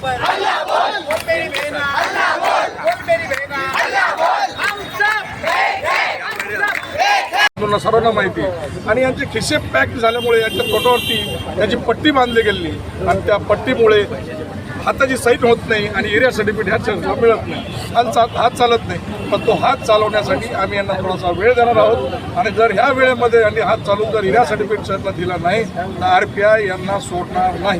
पर अल्लाह बोल, बोल मेरी बहना अल्लाह बोल, बोल मेरी बहना अल्लाह बोल, हम सब एक है, सर्वांना माहिती आहे। आणि यांचे खिसे पॅक झाल्यामुळे यांच्या तोटावरती त्याची पट्टी बांधली गेली आणि त्या पट्टीमुळे हाताची साईट होत नाही आणि एरिया सर्टिफिकेट ह्या चर्चला मिळत नाही, हात चालत नाही। पण तो हात चालवण्यासाठी आम्ही यांना थोडासा वेळ देणार आहोत आणि जर ह्या वेळेमध्ये यांनी हात चालवून जर एरिया सर्टिफिकेट चर्चला दिला नाही तर RPI यांना सोडणार नाही।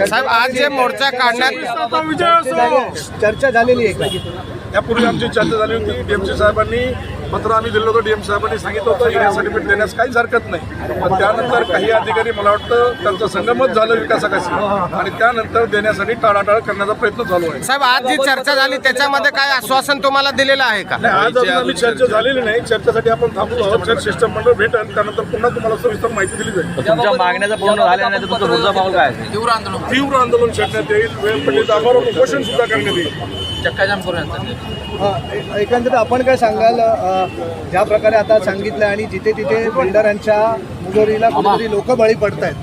साहेब, आज जे मोर्चा काढण्यात विजय असो। चर्चा झालेली आहे का? यापूर्वी आमची चर्चा झाली होती। DMC साहेबांनी पत्र आम्ही दिलं होतं, DMC साहेबांनी सांगितलं होतं एरिया सर्टिफिकेट देण्यास काहीच हरकत नाही। पण त्यानंतर काही अधिकारी मला वाटतं त्यांचं संगमत झालं विकासाकाशी आणि त्यानंतर देण्यासाठी टाळाटाळ करण्याचा प्रयत्न चालू आहे। साहेब, आज जी चर्चा झाली त्याच्यामध्ये काय आश्वासन तुम्हाला दिलेलं आहे का? आज अजून आम्ही चर्चा झालेली नाही, चर्चेसाठी आपण थांबलो आहोत। शिष्टमंडळ भेटेल त्यानंतर पुन्हा तुम्हाला सविस्तर माहिती दिली जाईल। तुमच्या मागण्या पूर्ण झाल्या नाही तर तुमचं पुढचा पाऊल काय असेल? तीव्र आंदोलन छेडण्यात येईल, वेळ पडली तर आम्हाला उपोषण सुद्धा करण्यात येईल। चक्काजाम करून एकंदरीत आपण काय सांगाल, ज्या प्रकारे आता सांगितलं आणि जिथे तिथे बिल्डरांच्या मुजोरीला कुठेतरी लोक बळी पडत आहेत,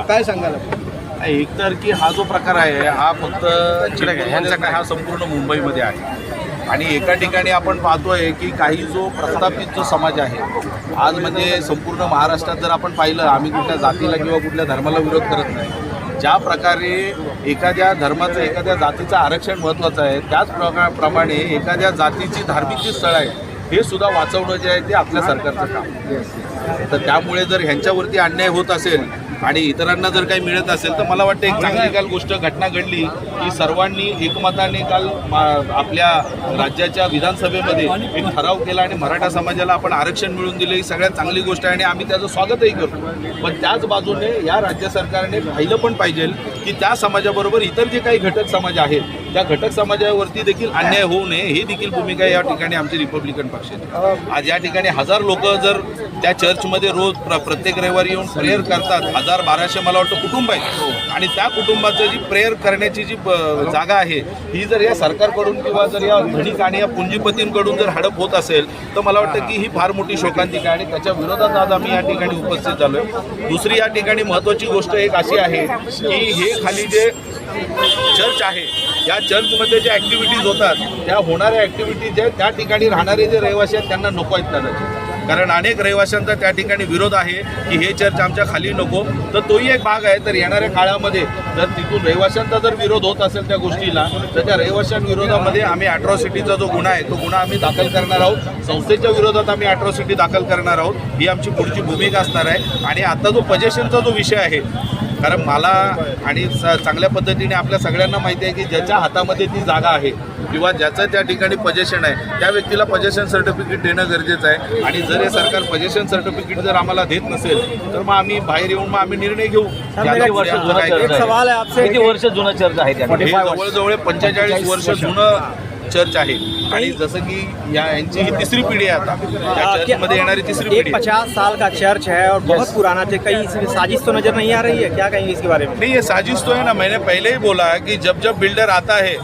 काय सांगाल? एकतर की हा जो प्रकार आहे हा फक्त ह्यांचा काय हा संपूर्ण मुंबईमध्ये आहे आणि एका ठिकाणी आपण पाहतोय की काही जो प्रस्थापित जो समाज आहे आज म्हणजे संपूर्ण महाराष्ट्रात जर आपण पाहिलं, आम्ही कुठल्या जातीला किंवा कुठल्या धर्माला विरोध करत नाही। ज्या प्रकारे एखाद्या धर्माचं एखाद्या जातीचं आरक्षण महत्त्वाचं आहे त्याच प्रमाणे एखाद्या जातीची धार्मिक जी स्थळं आहे हे सुद्धा वाचवणं जे आहे ते आपल्या सरकारचं काम। तर त्यामुळे जर ह्यांच्यावरती अन्याय होत असेल आणि इतरांना जर काही मिळत असेल तर मला वाटतं एक चांगली काल गोष्ट घटना घडली की सर्वांनी एकमताने काल आपल्या राज्याच्या विधानसभेमध्ये एक ठराव केला आणि मराठा समाजाला आपण आरक्षण मिळवून दिले। ही सगळ्यात चांगली गोष्ट आहे आणि आम्ही त्याचं स्वागतही करतो। पण त्याच बाजूने या राज्य सरकारने पाहिलं पण पाहिजे की त्या समाजाबरोबर इतर जे काही घटक समाज आहेत त्या घटक समाजावरती देखील अन्याय होऊ नये ही देखील भूमिका या ठिकाणी आमची रिपब्लिकन पक्षाची। आज या ठिकाणी 1000 लोक जर त्या चर्चमध्ये रोज प्रत्येक रविवारी येऊन प्रेयर करतात, 1000-1200 मला वाटतं कुटुंब आहेत आणि त्या कुटुंबाचं जी प्रेयर करण्याची जी जागा आहे ही जर या सरकारकडून किंवा जर या धनिक आणि या पुंजीपतींकडून जर हडप होत असेल तर मला वाटतं की ही फार मोठी शोकांतिका आणि त्याच्या विरोधात आज आम्ही या ठिकाणी उपस्थित झालो आहे। दुसरी या ठिकाणी महत्त्वाची गोष्ट एक अशी आहे की हे खाली जे चर्च आहे या चर्चमध्ये जे ॲक्टिव्हिटीज होतात त्या होणाऱ्या ॲक्टिव्हिटीज आहेत त्या ठिकाणी राहणारे जे रहिवासी आहेत त्यांना नको आहेत कदाचित, कारण अनेक रहिवाशांचा त्या ठिकाणी विरोध आहे की हे चर्च आमच्या खाली नको। तर तोही एक भाग आहे। तर येणाऱ्या काळामध्ये जर तिथून रहिवाशांचा जर विरोध होत असेल त्या गोष्टीला तर त्या रहिवाशांविरोधामध्ये आम्ही अॅट्रॉसिटीचा जो गुन्हा आहे तो गुन्हा आम्ही दाखल करणार आहोत। संस्थेच्या विरोधात आम्ही अॅट्रॉसिटी दाखल करणार आहोत, ही आमची पुढची भूमिका असणार आहे। आणि आता जो पजेशनचा जो विषय आहे, कारण मला आणि चांगल्या पद्धतीने आपल्या सगळ्यांना माहिती आहे की ज्याच्या हातामध्ये ती जागा आहे किंवा ज्याचं त्या ठिकाणी पजेशन आहे त्या व्यक्तीला पजेशन सर्टिफिकेट देणं गरजेचं आहे। आणि जर हे सरकार पजेशन सर्टिफिकेट जर आम्हाला देत नसेल तर मग आम्ही बाहेर येऊन मग आम्ही निर्णय घेऊ। सवाल आहे आपसे, किती वर्ष जुनं चर्च आहे? हे जवळजवळ 45 वर्ष जुनं चर्च आहे आणि जसं की यांची ही तिसरी पिढी आहे आता या चर्चमध्ये येणारी तिसरी पिढी। 50 साल का चर्च है और बहुत पुराना है, कहीं साजिश तो नजर नहीं आ रही है, क्या कहेंगे इसके बारे में? नहीं, ये साजिश तो है ना। मैंने पहले ही बोला है कि जब जब बिल्डर आता है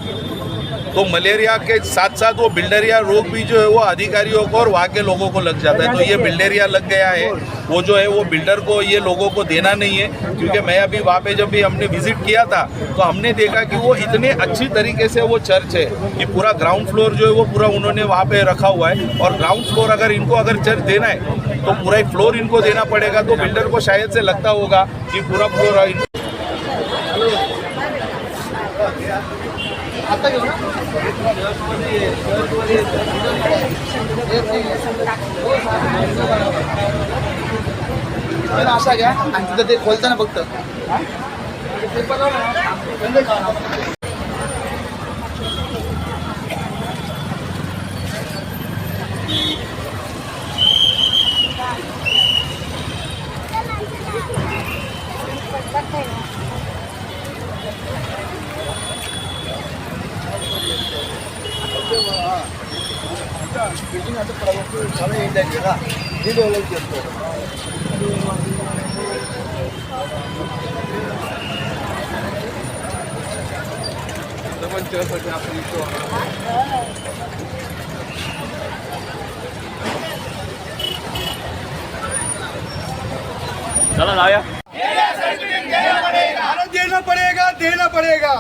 तो मलेरिया के साथ साथ वो बिल्डरिया रोग भी जो है वो अधिकारियों को और वहाँ के लोगों को लग जाता है। तो ये बिल्डरिया लग गया है, वो जो है वो बिल्डर को ये लोगों को देना नहीं है। क्योंकि मैं अभी वहाँ पे जब भी हमने विजिट किया था तो हमने देखा कि वो इतने अच्छी तरीके से वो चर्च है कि पूरा ग्राउंड फ्लोर जो है वो पूरा उन्होंने वहाँ पे रखा हुआ है। और ग्राउंड फ्लोर अगर इनको अगर चर्च देना है तो पूरा एक फ्लोर इनको देना पड़ेगा। तो बिल्डर को शायद से लगता होगा कि पूरा फ्लोर असा घ्या आणि तिथं ते खोलताना फक्त चला जाऊया। देना पड़ेगा, देना पड़ेगा।